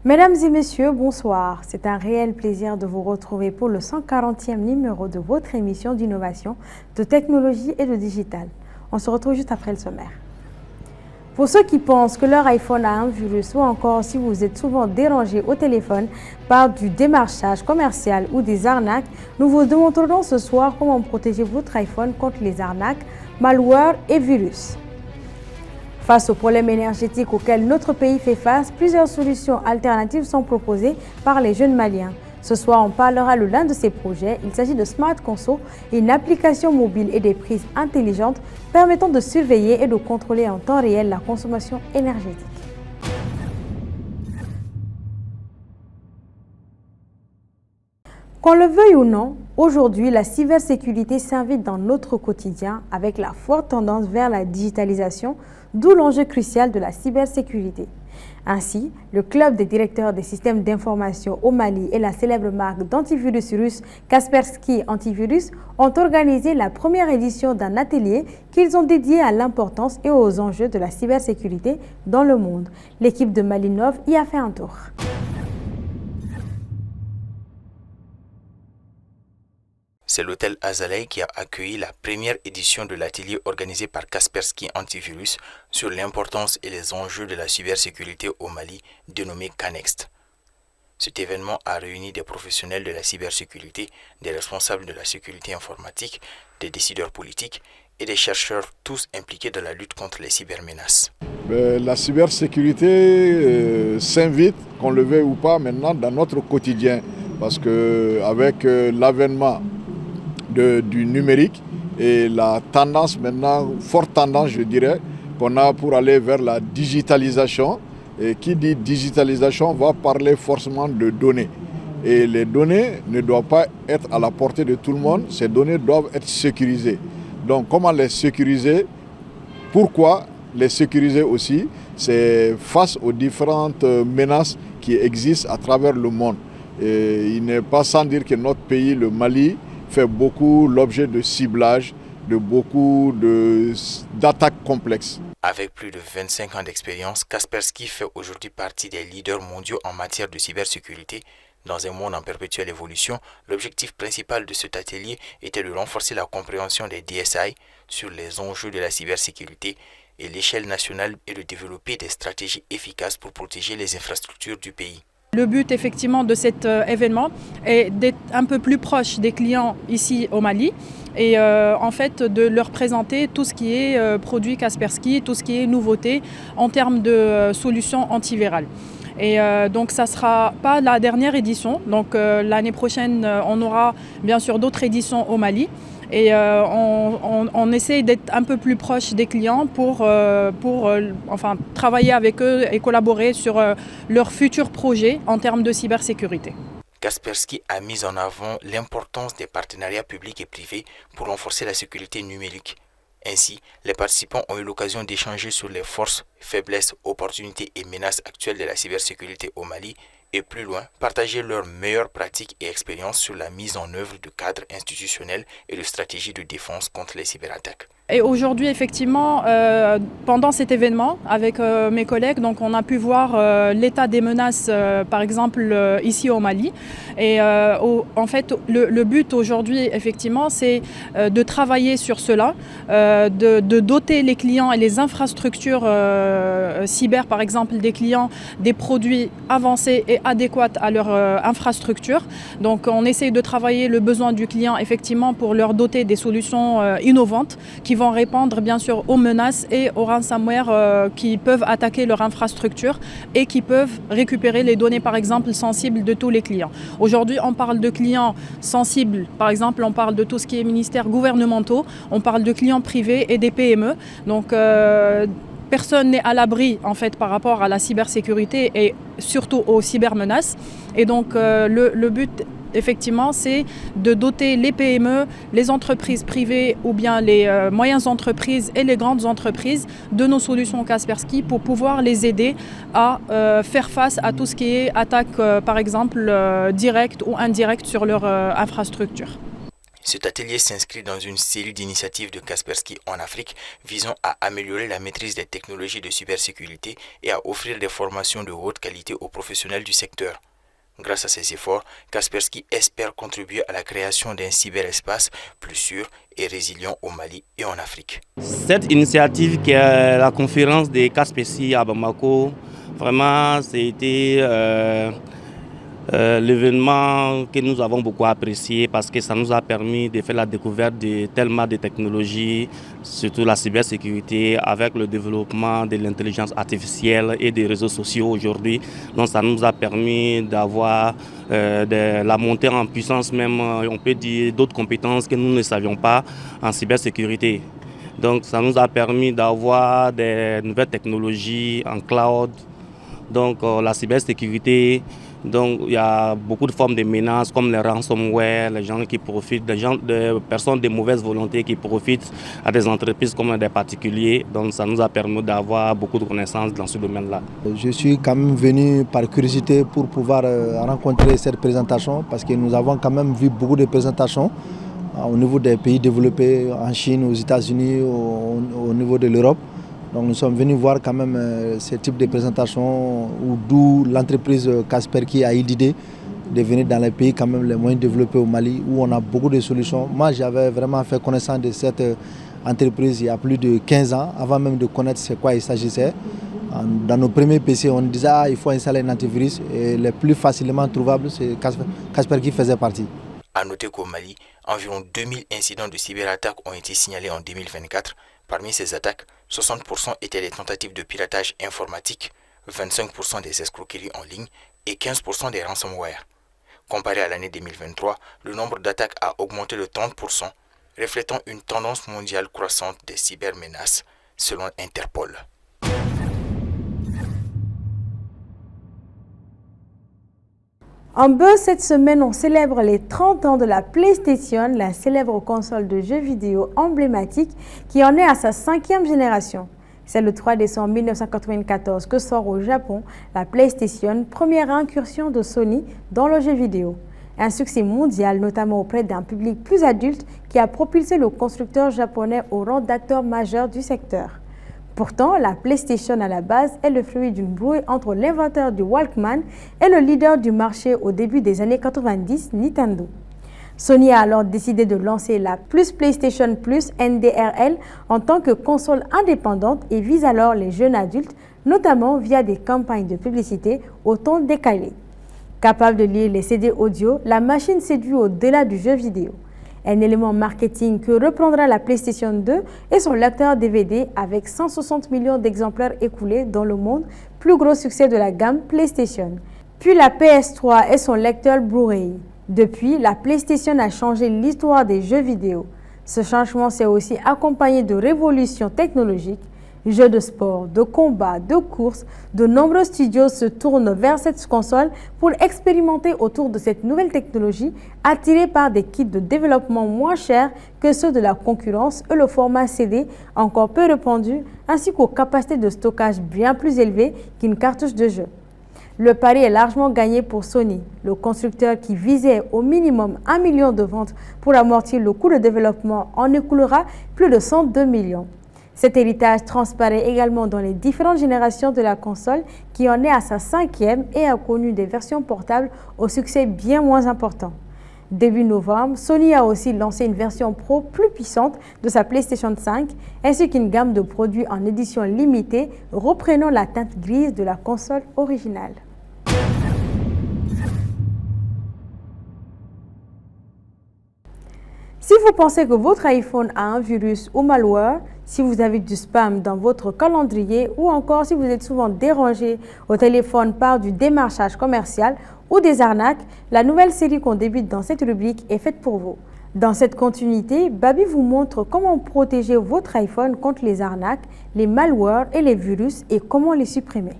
Mesdames et messieurs, bonsoir. C'est un réel plaisir de vous retrouver pour le 140e numéro de votre émission d'innovation, de technologie et de digital. On se retrouve juste après le sommaire. Pour ceux qui pensent que leur iPhone a un virus ou encore si vous êtes souvent dérangé au téléphone par du démarchage commercial ou des arnaques, nous vous démontrerons ce soir comment protéger votre iPhone contre les arnaques, malware et virus. Face aux problèmes énergétiques auxquels notre pays fait face, plusieurs solutions alternatives sont proposées par les jeunes Maliens. Ce soir, on parlera de l'un de ces projets. Il s'agit de Smart Conso, une application mobile et des prises intelligentes permettant de surveiller et de contrôler en temps réel la consommation énergétique. Qu'on le veuille ou non, aujourd'hui, la cybersécurité s'invite dans notre quotidien avec la forte tendance vers la digitalisation, d'où l'enjeu crucial de la cybersécurité. Ainsi, le club des directeurs des systèmes d'information au Mali et la célèbre marque d'antivirus russe Kaspersky Antivirus ont organisé la première édition d'un atelier qu'ils ont dédié à l'importance et aux enjeux de la cybersécurité dans le monde. L'équipe de Malinov y a fait un tour. C'est l'hôtel Azalea qui a accueilli la première édition de l'atelier organisé par Kaspersky Antivirus sur l'importance et les enjeux de la cybersécurité au Mali, dénommé Canext. Cet événement a réuni des professionnels de la cybersécurité, des responsables de la sécurité informatique, des décideurs politiques et des chercheurs, tous impliqués dans la lutte contre les cybermenaces. La cybersécurité s'invite, qu'on le veuille ou pas, maintenant dans notre quotidien, parce qu'avec l'avènement du numérique et la tendance maintenant, forte tendance je dirais, qu'on a pour aller vers la digitalisation. Et qui dit digitalisation va parler forcément de données. Et les données ne doivent pas être à la portée de tout le monde, ces données doivent être sécurisées. Donc comment les sécuriser? Pourquoi les sécuriser aussi? C'est face aux différentes menaces qui existent à travers le monde. Et il n'est pas sans dire que notre pays, le Mali, fait beaucoup l'objet de ciblage, de beaucoup d'attaques complexes. Avec plus de 25 ans d'expérience, Kaspersky fait aujourd'hui partie des leaders mondiaux en matière de cybersécurité. Dans un monde en perpétuelle évolution, l'objectif principal de cet atelier était de renforcer la compréhension des DSI sur les enjeux de la cybersécurité et l'échelle nationale et de développer des stratégies efficaces pour protéger les infrastructures du pays. Le but effectivement de cet événement est d'être un peu plus proche des clients ici au Mali et en fait de leur présenter tout ce qui est produit Kaspersky, tout ce qui est nouveauté en termes de solutions antivirales. Et donc ça ne sera pas la dernière édition, donc l'année prochaine on aura bien sûr d'autres éditions au Mali. Et on essaie d'être un peu plus proche des clients pour travailler avec eux et collaborer sur leurs futurs projets en termes de cybersécurité. Kaspersky a mis en avant l'importance des partenariats publics et privés pour renforcer la sécurité numérique. Ainsi, les participants ont eu l'occasion d'échanger sur les forces, faiblesses, opportunités et menaces actuelles de la cybersécurité au Mali et plus loin, partager leurs meilleures pratiques et expériences sur la mise en œuvre de cadres institutionnels et de stratégies de défense contre les cyberattaques. Et aujourd'hui, effectivement, pendant cet événement, avec mes collègues, donc on a pu voir l'état des menaces, par exemple, ici au Mali. Et en fait, le but aujourd'hui, effectivement, c'est de travailler sur cela, de doter les clients et les infrastructures cyber, par exemple, des clients, des produits avancés et adéquats à leur infrastructure. Donc, on essaye de travailler le besoin du client, effectivement, pour leur doter des solutions innovantes qui vont répondre bien sûr aux menaces et aux ransomware qui peuvent attaquer leur infrastructure et qui peuvent récupérer les données par exemple sensibles de tous les clients. Aujourd'hui on parle de clients sensibles, par exemple on parle de tout ce qui est ministères gouvernementaux, on parle de clients privés et des PME. Donc personne n'est à l'abri en fait par rapport à la cybersécurité et surtout aux cybermenaces. Et donc le but effectivement, c'est de doter les PME, les entreprises privées ou bien les moyennes entreprises et les grandes entreprises de nos solutions Kaspersky pour pouvoir les aider à faire face à tout ce qui est attaque, par exemple, directe ou indirecte sur leur infrastructure. Cet atelier s'inscrit dans une série d'initiatives de Kaspersky en Afrique visant à améliorer la maîtrise des technologies de cybersécurité et à offrir des formations de haute qualité aux professionnels du secteur. Grâce à ces efforts, Kaspersky espère contribuer à la création d'un cyberespace plus sûr et résilient au Mali et en Afrique. Cette initiative qui est la conférence de Kaspersky à Bamako, vraiment c'était l'événement que nous avons beaucoup apprécié parce que ça nous a permis de faire la découverte de tellement de technologies, surtout la cybersécurité avec le développement de l'intelligence artificielle et des réseaux sociaux aujourd'hui. Donc ça nous a permis d'avoir la montée en puissance même, on peut dire, d'autres compétences que nous ne savions pas en cybersécurité. Donc ça nous a permis d'avoir des nouvelles technologies en cloud, donc la cybersécurité. Donc il y a beaucoup de formes de menaces comme les ransomware, les gens qui profitent, des personnes de mauvaise volonté qui profitent à des entreprises comme des particuliers. Donc ça nous a permis d'avoir beaucoup de connaissances dans ce domaine-là. Je suis quand même venu par curiosité pour pouvoir rencontrer cette présentation parce que nous avons quand même vu beaucoup de présentations au niveau des pays développés, en Chine, aux États-Unis, au niveau de l'Europe. Donc nous sommes venus voir quand même ce type de présentation d'où l'entreprise Kaspersky a eu l'idée de venir dans les pays quand même les moins développés au Mali où on a beaucoup de solutions. Moi j'avais vraiment fait connaissance de cette entreprise il y a plus de 15 ans, avant même de connaître c'est quoi il s'agissait. Dans nos premiers PC on disait il faut installer un antivirus et les plus facilement trouvables c'est Kaspersky faisait partie. A noter qu'au Mali, environ 2000 incidents de cyberattaques ont été signalés en 2024. Parmi ces attaques, 60% étaient des tentatives de piratage informatique, 25% des escroqueries en ligne et 15% des ransomware. Comparé à l'année 2023, le nombre d'attaques a augmenté de 30%, reflétant une tendance mondiale croissante des cybermenaces, selon Interpol. En buzz, cette semaine, on célèbre les 30 ans de la PlayStation, la célèbre console de jeux vidéo emblématique qui en est à sa 5e génération. C'est le 3 décembre 1994 que sort au Japon la PlayStation, première incursion de Sony dans le jeu vidéo. Un succès mondial, notamment auprès d'un public plus adulte qui a propulsé le constructeur japonais au rang d'acteur majeur du secteur. Pourtant, la PlayStation à la base est le fruit d'une brouille entre l'inventeur du Walkman et le leader du marché au début des années 90, Nintendo. Sony a alors décidé de lancer la PlayStation Plus NDRL en tant que console indépendante et vise alors les jeunes adultes, notamment via des campagnes de publicité au ton décalé. Capable de lire les CD audio, la machine séduit au-delà du jeu vidéo. Un élément marketing que reprendra la PlayStation 2 et son lecteur DVD avec 160 millions d'exemplaires écoulés dans le monde, plus gros succès de la gamme PlayStation. Puis la PS3 et son lecteur Blu-ray. Depuis, la PlayStation a changé l'histoire des jeux vidéo. Ce changement s'est aussi accompagné de révolutions technologiques. Jeux de sport, de combat, de course, de nombreux studios se tournent vers cette console pour expérimenter autour de cette nouvelle technologie, attirés par des kits de développement moins chers que ceux de la concurrence et le format CD encore peu répandu, ainsi qu'aux capacités de stockage bien plus élevées qu'une cartouche de jeu. Le pari est largement gagné pour Sony, le constructeur qui visait au minimum 1 million de ventes pour amortir le coût de développement en écoulera plus de 102 millions. Cet héritage transparaît également dans les différentes générations de la console qui en est à sa 5e et a connu des versions portables au succès bien moins important. Début novembre, Sony a aussi lancé une version Pro plus puissante de sa PlayStation 5 ainsi qu'une gamme de produits en édition limitée reprenant la teinte grise de la console originale. Si vous pensez que votre iPhone a un virus ou malware, si vous avez du spam dans votre calendrier ou encore si vous êtes souvent dérangé au téléphone par du démarchage commercial ou des arnaques, la nouvelle série qu'on débute dans cette rubrique est faite pour vous. Dans cette continuité, Babi vous montre comment protéger votre iPhone contre les arnaques, les malwares et les virus et comment les supprimer.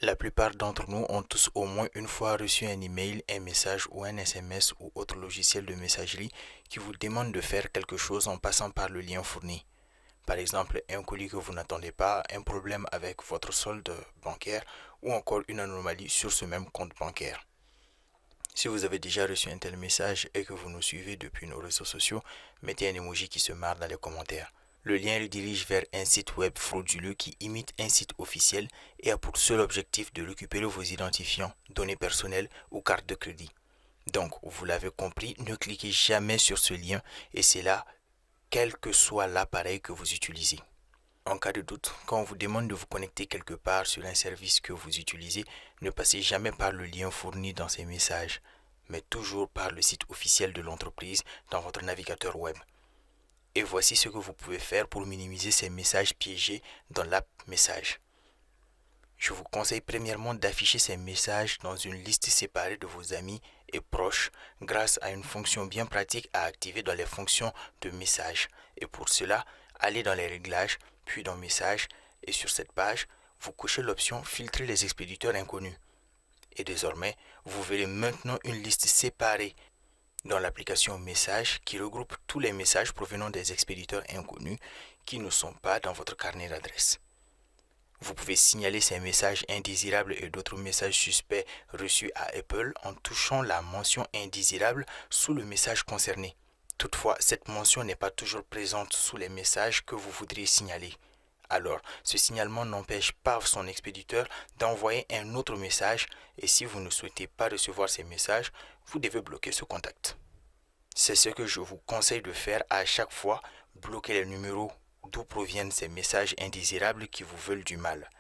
La plupart d'entre nous ont tous au moins une fois reçu un email, un message ou un SMS ou autre logiciel de messagerie qui vous demande de faire quelque chose en passant par le lien fourni. Par exemple, un colis que vous n'attendez pas, un problème avec votre solde bancaire ou encore une anomalie sur ce même compte bancaire. Si vous avez déjà reçu un tel message et que vous nous suivez depuis nos réseaux sociaux, mettez un emoji qui se marre dans les commentaires. Le lien le dirige vers un site web frauduleux qui imite un site officiel et a pour seul objectif de récupérer vos identifiants, données personnelles ou cartes de crédit. Donc, vous l'avez compris, ne cliquez jamais sur ce lien et c'est là, quel que soit l'appareil que vous utilisez. En cas de doute, quand on vous demande de vous connecter quelque part sur un service que vous utilisez, ne passez jamais par le lien fourni dans ces messages, mais toujours par le site officiel de l'entreprise dans votre navigateur web. Et voici ce que vous pouvez faire pour minimiser ces messages piégés dans l'app Messages. Je vous conseille premièrement d'afficher ces messages dans une liste séparée de vos amis et proches grâce à une fonction bien pratique à activer dans les fonctions de messages. Et pour cela, allez dans les réglages, puis dans Messages, et sur cette page, vous cochez l'option Filtrer les expéditeurs inconnus. Et désormais, vous verrez maintenant une liste séparée dans l'application Messages qui regroupe tous les messages provenant des expéditeurs inconnus qui ne sont pas dans votre carnet d'adresses. Vous pouvez signaler ces messages indésirables et d'autres messages suspects reçus à Apple en touchant la mention indésirable sous le message concerné. Toutefois, cette mention n'est pas toujours présente sous les messages que vous voudriez signaler. Alors, ce signalement n'empêche pas son expéditeur d'envoyer un autre message et si vous ne souhaitez pas recevoir ces messages, vous devez bloquer ce contact. C'est ce que je vous conseille de faire à chaque fois, bloquer les numéros d'où proviennent ces messages indésirables qui vous veulent du mal.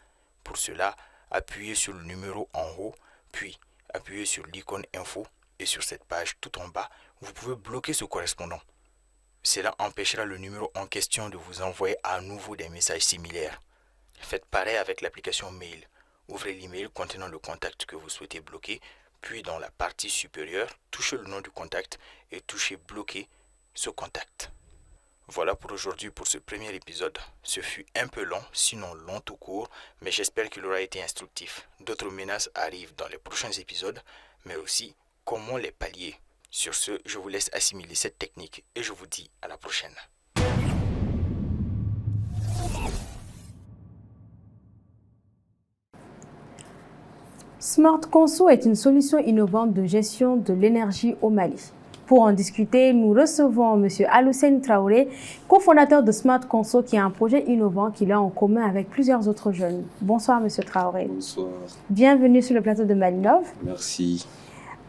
Pour cela, appuyez sur le numéro en haut, puis appuyez sur l'icône info et sur cette page tout en bas, vous pouvez bloquer ce correspondant. Cela empêchera le numéro en question de vous envoyer à nouveau des messages similaires. Faites pareil avec l'application Mail. Ouvrez l'email contenant le contact que vous souhaitez bloquer, puis dans la partie supérieure, touchez le nom du contact et touchez Bloquer ce contact. Voilà pour aujourd'hui pour ce premier épisode. Ce fut un peu long, sinon long tout court, mais j'espère qu'il aura été instructif. D'autres menaces arrivent dans les prochains épisodes, mais aussi comment les pallier. Sur ce, je vous laisse assimiler cette technique et je vous dis à la prochaine. Smart Conso est une solution innovante de gestion de l'énergie au Mali. Pour en discuter, nous recevons M. Aloussène Traoré, cofondateur de Smart Conso, qui est un projet innovant qu'il a en commun avec plusieurs autres jeunes. Bonsoir M. Traoré. Bonsoir. Bienvenue sur le plateau de Malinov. Merci.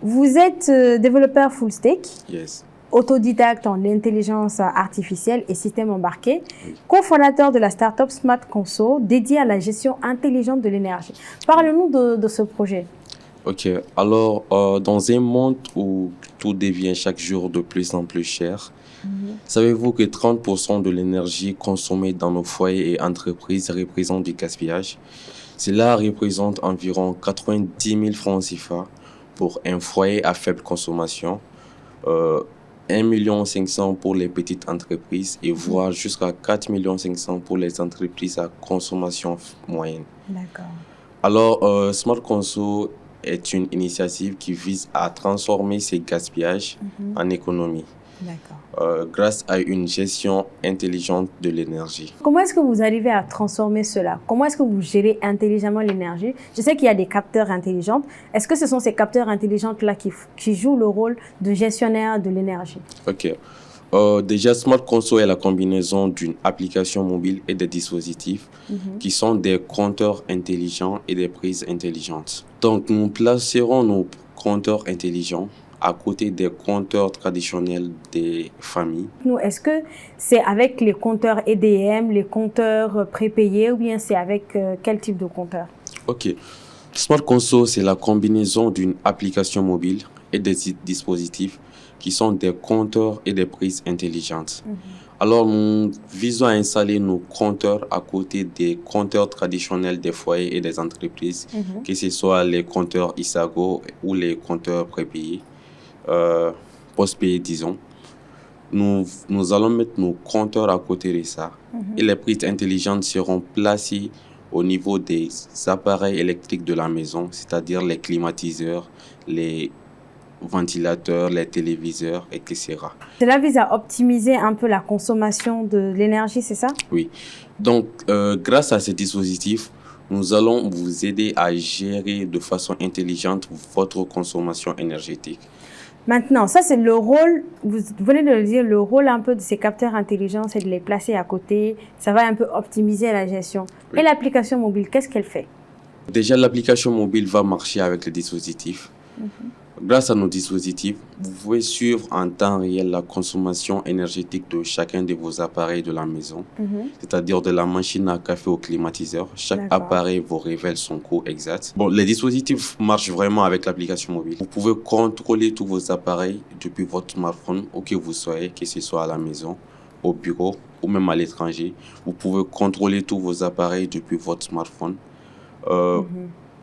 Vous êtes développeur full stack, Yes. autodidacte en intelligence artificielle et système embarqué, Oui. cofondateur de la start-up Smart Conso, dédiée à la gestion intelligente de l'énergie. Parlez-nous de ce projet. Ok. Alors, dans un monde où tout devient chaque jour de plus en plus cher, savez-vous que 30% de l'énergie consommée dans nos foyers et entreprises représente du gaspillage? Cela représente environ 90 000 francs CFA pour un foyer à faible consommation, 1 500 000 pour les petites entreprises et voire jusqu'à 4 500 000 pour les entreprises à consommation moyenne. D'accord. Alors, Smart Conso est une initiative qui vise à transformer ces gaspillages en économie grâce à une gestion intelligente de l'énergie. Comment est-ce que vous arrivez à transformer cela? Comment est-ce que vous gérez intelligemment l'énergie? Je sais qu'il y a des capteurs intelligents. Est-ce que ce sont ces capteurs intelligents-là qui jouent le rôle de gestionnaire de l'énergie? Ok. Déjà, Smart Conso est la combinaison d'une application mobile et des dispositifs qui sont des compteurs intelligents et des prises intelligentes. Donc, nous placerons nos compteurs intelligents à côté des compteurs traditionnels des familles. Est-ce que c'est avec les compteurs EDM, les compteurs prépayés ou bien c'est avec quel type de compteur? Ok. Smart Conso, c'est la combinaison d'une application mobile et des dispositifs qui sont des compteurs et des prises intelligentes. Alors, nous visons à installer nos compteurs à côté des compteurs traditionnels des foyers et des entreprises, que ce soit les compteurs Isago ou les compteurs prépayés, post-payés, disons. Nous allons mettre nos compteurs à côté de ça. Et les prises intelligentes seront placées au niveau des appareils électriques de la maison, c'est-à-dire les climatiseurs, les ventilateurs, les téléviseurs, etc. Cela vise à optimiser un peu la consommation de l'énergie, c'est ça? Oui. Donc, grâce à ces dispositifs, nous allons vous aider à gérer de façon intelligente votre consommation énergétique. Maintenant, ça c'est le rôle, vous venez de le dire, le rôle un peu de ces capteurs intelligents, c'est de les placer à côté, ça va un peu optimiser la gestion. Oui. Et l'application mobile, qu'est-ce qu'elle fait? Déjà, l'application mobile va marcher avec les dispositifs. Grâce à nos dispositifs, vous pouvez suivre en temps réel la consommation énergétique de chacun de vos appareils de la maison, c'est-à-dire de la machine à café au climatiseur. Chaque appareil vous révèle son coût exact. Bon, les dispositifs marchent vraiment avec l'application mobile. Vous pouvez contrôler tous vos appareils depuis votre smartphone, où que vous soyez, que ce soit à la maison, au bureau ou même à l'étranger. Vous pouvez contrôler tous vos appareils depuis votre smartphone.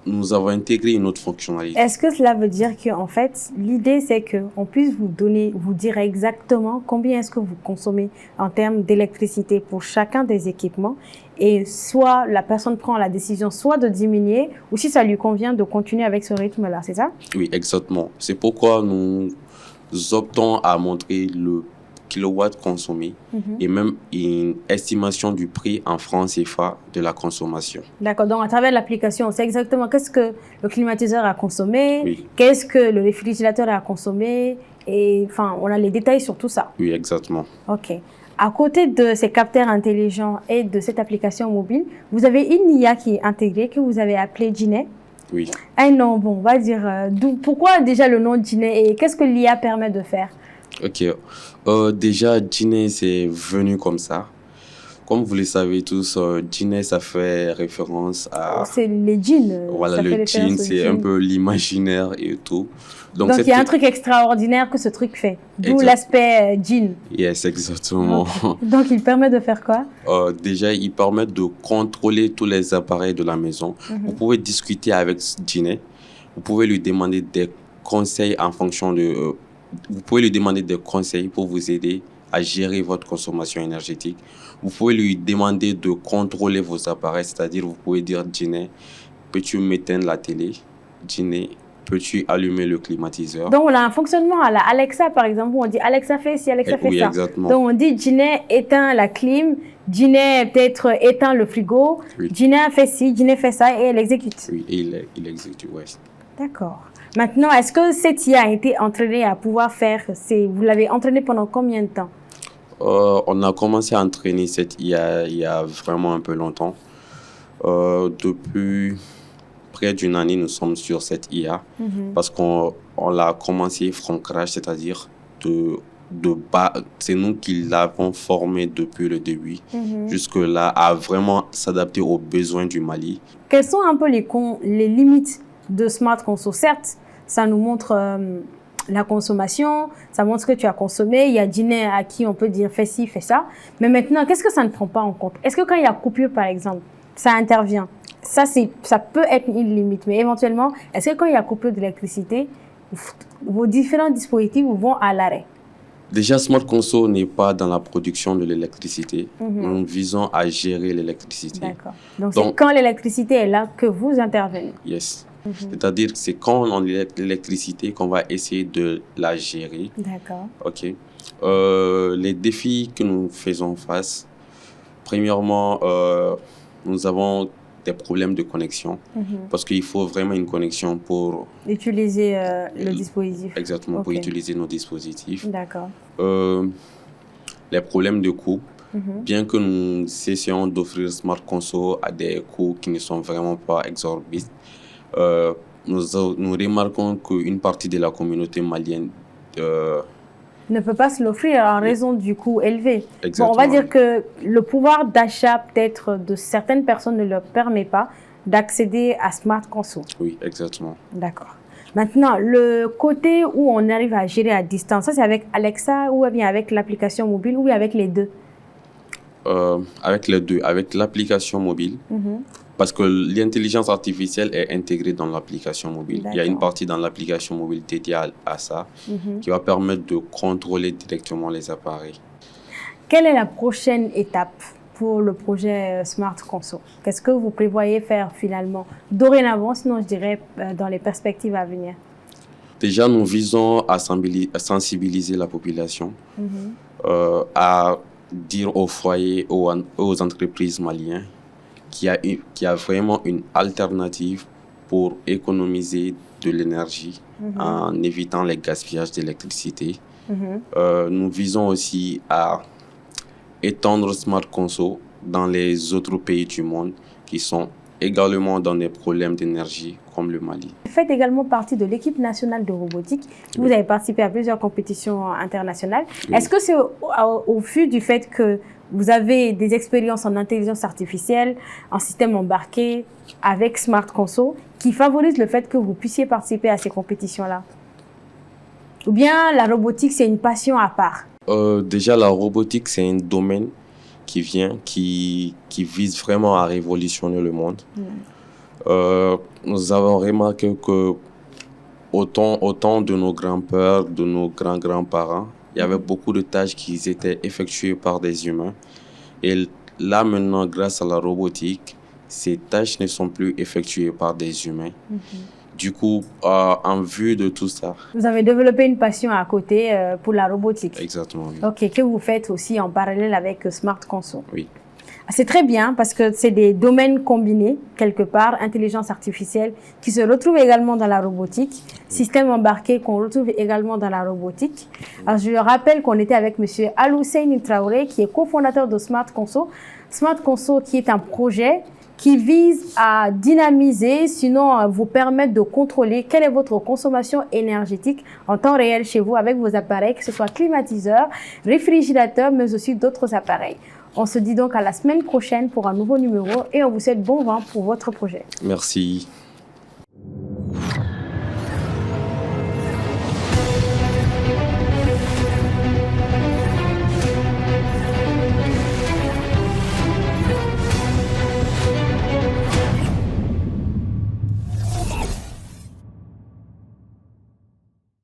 Nous avons intégré une autre fonctionnalité. Est-ce que cela veut dire qu'en fait, l'idée c'est qu'on puisse vous dire exactement combien est-ce que vous consommez en termes d'électricité pour chacun des équipements, et soit la personne prend la décision soit de diminuer, ou si ça lui convient de continuer avec ce rythme-là, c'est ça? Oui, exactement. C'est pourquoi nous optons à montrer le kilowatts consommés et même une estimation du prix en francs CFA de la consommation. D'accord, donc à travers l'application, on sait exactement qu'est-ce que le climatiseur a consommé, qu'est-ce que le réfrigérateur a consommé, et enfin, on a les détails sur tout ça. Oui, exactement. Ok. À côté de ces capteurs intelligents et de cette application mobile, vous avez une IA qui est intégrée, que vous avez appelée Jinet. Oui. Un nom, bon, on va dire, pourquoi déjà le nom Jinet et qu'est-ce que l'IA permet de faire? Ok. Déjà, Jinet, c'est venu comme ça. Comme vous le savez tous, Jinet, ça fait référence à... C'est les jeans. Voilà, le jean, c'est un peu l'imaginaire et tout. Donc il y a un truc extraordinaire que ce truc fait. D'où l'aspect jean. Yes, exactement. Okay. Donc il permet de faire quoi? Déjà, il permet de contrôler tous les appareils de la maison. Vous pouvez discuter avec Jinet. Vous pouvez lui demander des conseils en fonction de... vous pouvez lui demander des conseils pour vous aider à gérer votre consommation énergétique. Vous pouvez lui demander de contrôler vos appareils, c'est-à-dire vous pouvez dire Jinet, peux-tu m'éteindre la télé? Jinet, peux-tu allumer le climatiseur? Donc on a un fonctionnement à la Alexa par exemple, où on dit Alexa fait ci, Alexa fait ça. Exactement. Donc on dit Jinet éteint la clim, Jinet peut-être éteint le frigo, Jinet fait ci, Jinet fait ça, et elle exécute. Oui, et il exécute, oui. D'accord. Maintenant, est-ce que cette IA a été entraînée à pouvoir faire, vous l'avez entraînée pendant combien de temps? On a commencé à entraîner cette IA il y a vraiment un peu longtemps. Depuis près d'une année, nous sommes sur cette IA parce qu'on l'a commencé from scratch, c'est-à-dire de bas. C'est nous qui l'avons formé depuis le début jusque-là à vraiment s'adapter aux besoins du Mali. Quelles sont un peu les limites de Smart Conso? Certes, ça nous montre la consommation, ça montre ce que tu as consommé. Il y a Jinet à qui on peut dire fais ci, fais ça. Mais maintenant, qu'est-ce que ça ne prend pas en compte? Est-ce que quand il y a coupure, par exemple, ça intervient? Ça peut être une limite. Mais éventuellement, est-ce que quand il y a coupure d'électricité, vos différents dispositifs vont à l'arrêt? Déjà, Smart Conso n'est pas dans la production de l'électricité. Nous visons à gérer l'électricité. D'accord. Donc c'est quand l'électricité est là que vous intervenez. Yes. C'est-à-dire que c'est quand on a l'électricité qu'on va essayer de la gérer. D'accord. OK. Les défis que nous faisons face, premièrement, nous avons des problèmes de connexion parce qu'il faut vraiment une connexion pour utiliser le dispositif. Exactement, pour utiliser nos dispositifs. D'accord. Les problèmes de coût. Bien que nous essayons d'offrir Smart Conso à des coûts qui ne sont vraiment pas exorbitants, nous remarquons qu'une partie de la communauté malienne ne peut pas se l'offrir en raison du coût élevé. Exactement. Bon, on va dire que le pouvoir d'achat peut-être de certaines personnes ne leur permet pas d'accéder à Smart Conso. Oui, exactement. D'accord. Maintenant, le côté où on arrive à gérer à distance, ça c'est avec Alexa ou bien avec l'application mobile ou bien avec les deux? Avec les deux, avec l'application mobile, parce que l'intelligence artificielle est intégrée dans l'application mobile. Il y a une partie dans l'application mobile dédiée à ça qui va permettre de contrôler directement les appareils. Quelle est la prochaine étape pour le projet Smart Conso? Qu'est-ce que vous prévoyez faire finalement dorénavant, sinon je dirais dans les perspectives à venir? Déjà, nous visons à sensibiliser la population, à dire aux foyers, aux entreprises maliennes qu'il y a vraiment une alternative pour économiser de l'énergie en évitant les gaspillages d'électricité. Nous visons aussi à étendre Smart Conso dans les autres pays du monde qui sont également dans des problèmes d'énergie comme le Mali. Vous faites également partie de l'équipe nationale de robotique. Vous avez participé à plusieurs compétitions internationales. Oui. Est-ce que c'est au vu du fait que vous avez des expériences en intelligence artificielle, en système embarqué, avec Smart Conso, qui favorise le fait que vous puissiez participer à ces compétitions-là? Ou bien la robotique, c'est une passion à part? Déjà, la robotique, c'est un domaine qui vise vraiment à révolutionner le monde. Nous avons remarqué que autant de nos grands-pères, de nos grands-grands-parents, il y avait beaucoup de tâches qui étaient effectuées par des humains. Et là, maintenant, grâce à la robotique, ces tâches ne sont plus effectuées par des humains. Du coup, en vue de tout ça... Vous avez développé une passion à côté pour la robotique. Exactement, oui. Ok, que vous faites aussi en parallèle avec Smart Conso. Oui. C'est très bien parce que c'est des domaines combinés, quelque part, intelligence artificielle, qui se retrouvent également dans la robotique, système embarqué qu'on retrouve également dans la robotique. Alors, je rappelle qu'on était avec M. Al-Hussein Traoré, qui est cofondateur de Smart Conso. Smart Conso, qui est un projet qui vise à dynamiser, sinon vous permettre de contrôler quelle est votre consommation énergétique en temps réel chez vous avec vos appareils, que ce soit climatiseur, réfrigérateur, mais aussi d'autres appareils. On se dit donc à la semaine prochaine pour un nouveau numéro et on vous souhaite bon vent pour votre projet. Merci.